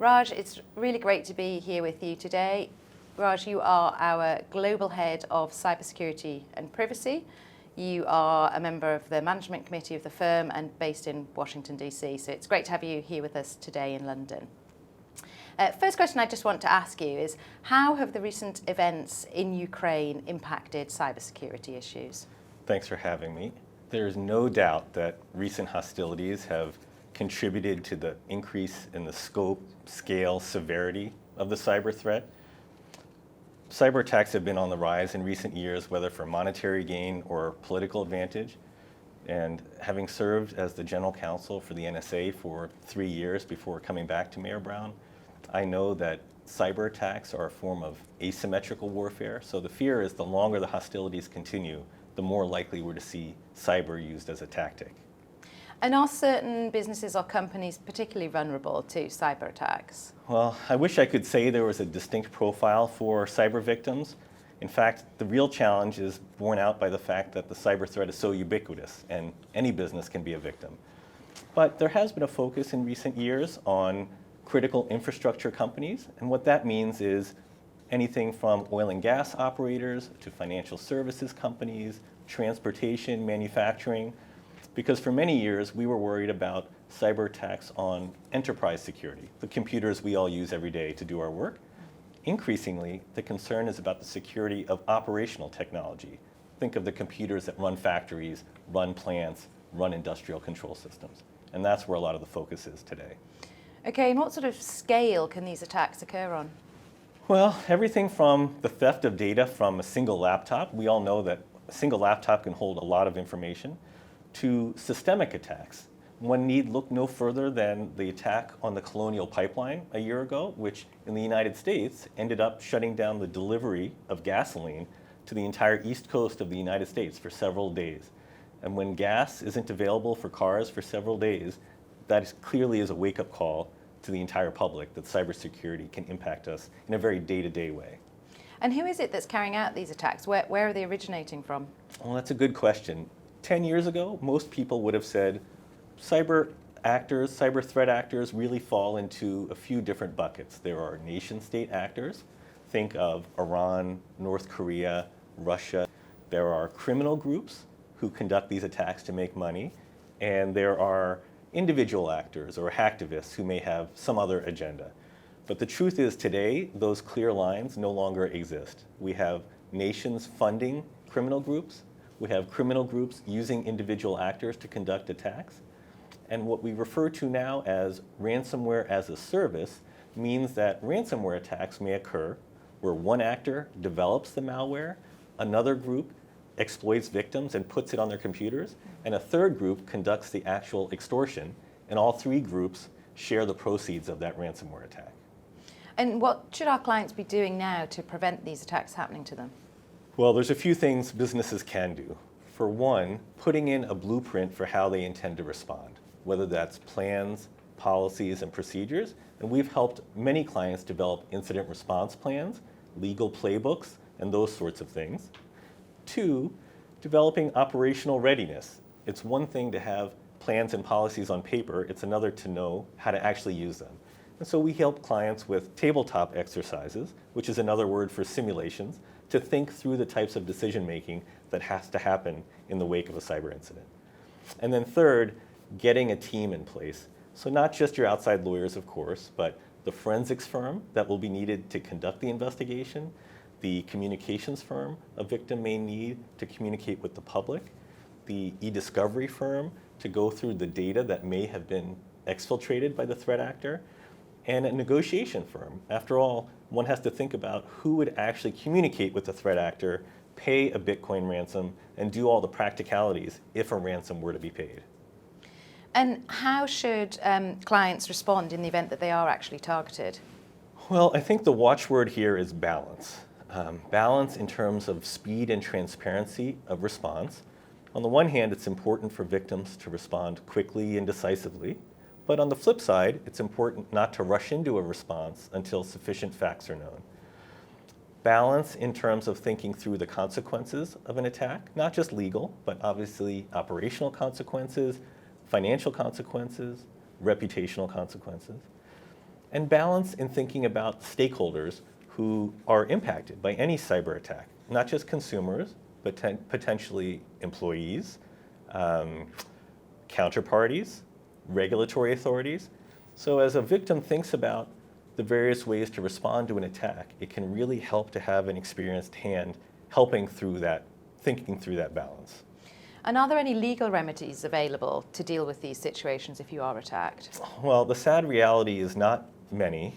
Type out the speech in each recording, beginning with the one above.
Raj, it's really great to be here with you today. Raj, you are our Global Head of Cybersecurity and Privacy. You are a member of the management committee of the firm and based in Washington, DC. So it's great to have you here with us today in London. First question I just want to ask you is, how have the recent events in Ukraine impacted cybersecurity issues? Thanks for having me. There is no doubt that recent hostilities have contributed to the increase in the scope, scale, severity of the cyber threat. Cyber attacks have been on the rise in recent years, whether for monetary gain or political advantage. And having served as the general counsel for the NSA for 3 years before coming back to Mayor Brown, I know that cyber attacks are a form of asymmetrical warfare. So the fear is the longer the hostilities continue, the more likely we're to see cyber used as a tactic. And are certain businesses or companies particularly vulnerable to cyber attacks? Well, I wish I could say there was a distinct profile for cyber victims. In fact, the real challenge is borne out by the fact that the cyber threat is so ubiquitous and any business can be a victim. But there has been a focus in recent years on critical infrastructure companies, and what that means is anything from oil and gas operators to financial services companies, transportation, manufacturing, because for many years we were worried about cyber attacks on enterprise security, the computers we all use every day to do our work. Increasingly, the concern is about the security of operational technology. Think of the computers that run factories, run plants, run industrial control systems. And that's where a lot of the focus is today. Okay, and what sort of scale can these attacks occur on? Well, everything from the theft of data from a single laptop, we all know that a single laptop can hold a lot of information, to systemic attacks. One need look no further than the attack on the Colonial Pipeline a year ago, which in the United States ended up shutting down the delivery of gasoline to the entire east coast of the United States for several days. And when gas isn't available for cars for several days, that clearly is a wake-up call to the entire public that cybersecurity can impact us in a very day-to-day way. And who is it that's carrying out these attacks? Where are they originating from? Well, that's a good question. 10 years ago, most people would have said cyber actors, cyber threat actors really fall into a few different buckets. There are nation-state actors. Think of Iran, North Korea, Russia. There are criminal groups who conduct these attacks to make money. And there are individual actors or hacktivists who may have some other agenda. But the truth is today, those clear lines no longer exist. We have nations funding criminal groups. We have criminal groups using individual actors to conduct attacks. And what we refer to now as ransomware as a service means that ransomware attacks may occur where one actor develops the malware, another group exploits victims and puts it on their computers, and a third group conducts the actual extortion, and all three groups share the proceeds of that ransomware attack. And what should our clients be doing now to prevent these attacks happening to them? Well, there's a few things businesses can do. For one, putting in a blueprint for how they intend to respond, whether that's plans, policies, and procedures. And we've helped many clients develop incident response plans, legal playbooks, and those sorts of things. Two, developing operational readiness. It's one thing to have plans and policies on paper, it's another to know how to actually use them. And so we help clients with tabletop exercises, which is another word for simulations, to think through the types of decision making that has to happen in the wake of a cyber incident. And then third, getting a team in place. So not just your outside lawyers, of course, but the forensics firm that will be needed to conduct the investigation, the communications firm a victim may need to communicate with the public, the e-discovery firm to go through the data that may have been exfiltrated by the threat actor, and a negotiation firm. After all, one has to think about who would actually communicate with the threat actor, pay a Bitcoin ransom, and do all the practicalities if a ransom were to be paid. And how should clients respond in the event that they are actually targeted? Well, I think the watchword here is balance. Balance in terms of speed and transparency of response. On the one hand, it's important for victims to respond quickly and decisively. But on the flip side, it's important not to rush into a response until sufficient facts are known. Balance in terms of thinking through the consequences of an attack, not just legal, but obviously operational consequences, financial consequences, reputational consequences. and balance in thinking about stakeholders who are impacted by any cyber attack, not just consumers, but potentially employees, counterparties, regulatory authorities. So as a victim thinks about the various ways to respond to an attack, it can really help to have an experienced hand helping through that, thinking through that balance. And are there any legal remedies available to deal with these situations if you are attacked? Well, the sad reality is not many.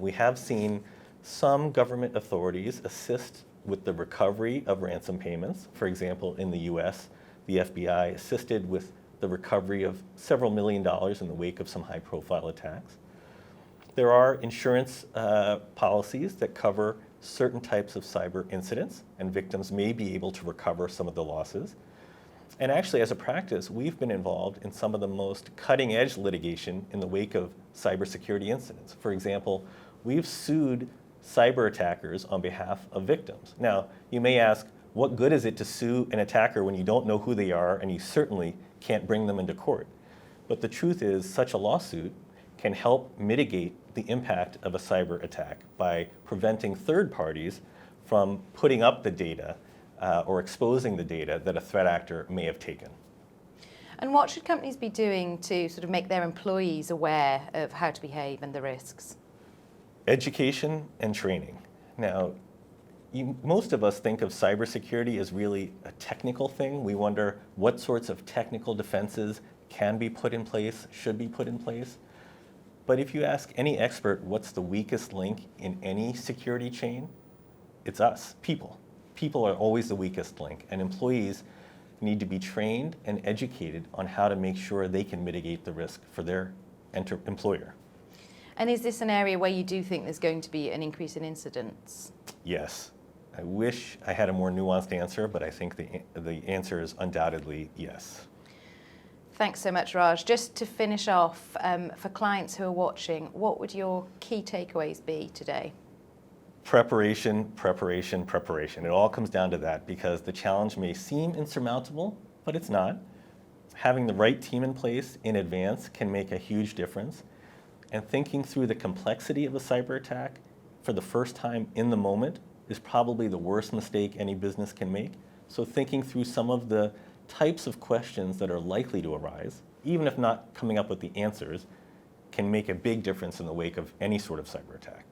We have seen some government authorities assist with the recovery of ransom payments. For example, in the US, the FBI assisted with the recovery of several $1 million in the wake of some high-profile attacks. There are insurance policies that cover certain types of cyber incidents, and victims may be able to recover some of the losses. And actually, as a practice, we've been involved in some of the most cutting-edge litigation in the wake of cybersecurity incidents. For example, we've sued cyber attackers on behalf of victims. Now, you may ask, what good is it to sue an attacker when you don't know who they are and you certainly can't bring them into court? But the truth is, such a lawsuit can help mitigate the impact of a cyber attack by preventing third parties from putting up the data or exposing the data that a threat actor may have taken. And what should companies be doing to sort of make their employees aware of how to behave and the risks? Education and training. Now, most of us think of cybersecurity as really a technical thing. We wonder what sorts of technical defenses can be put in place, should be put in place. But if you ask any expert what's the weakest link in any security chain, it's us, people. People are always the weakest link, and employees need to be trained and educated on how to make sure they can mitigate the risk for their employer. And is this an area where you do think there's going to be an increase in incidents? Yes. I wish I had a more nuanced answer, but I think the answer is undoubtedly yes. Thanks so much, Raj. Just to finish off, for clients who are watching, what would your key takeaways be today? Preparation, preparation, preparation. It all comes down to that because the challenge may seem insurmountable, but it's not. Having the right team in place in advance can make a huge difference. And thinking through the complexity of a cyber attack for the first time in the moment is probably the worst mistake any business can make. So thinking through some of the types of questions that are likely to arise, even if not coming up with the answers, can make a big difference in the wake of any sort of cyber attack.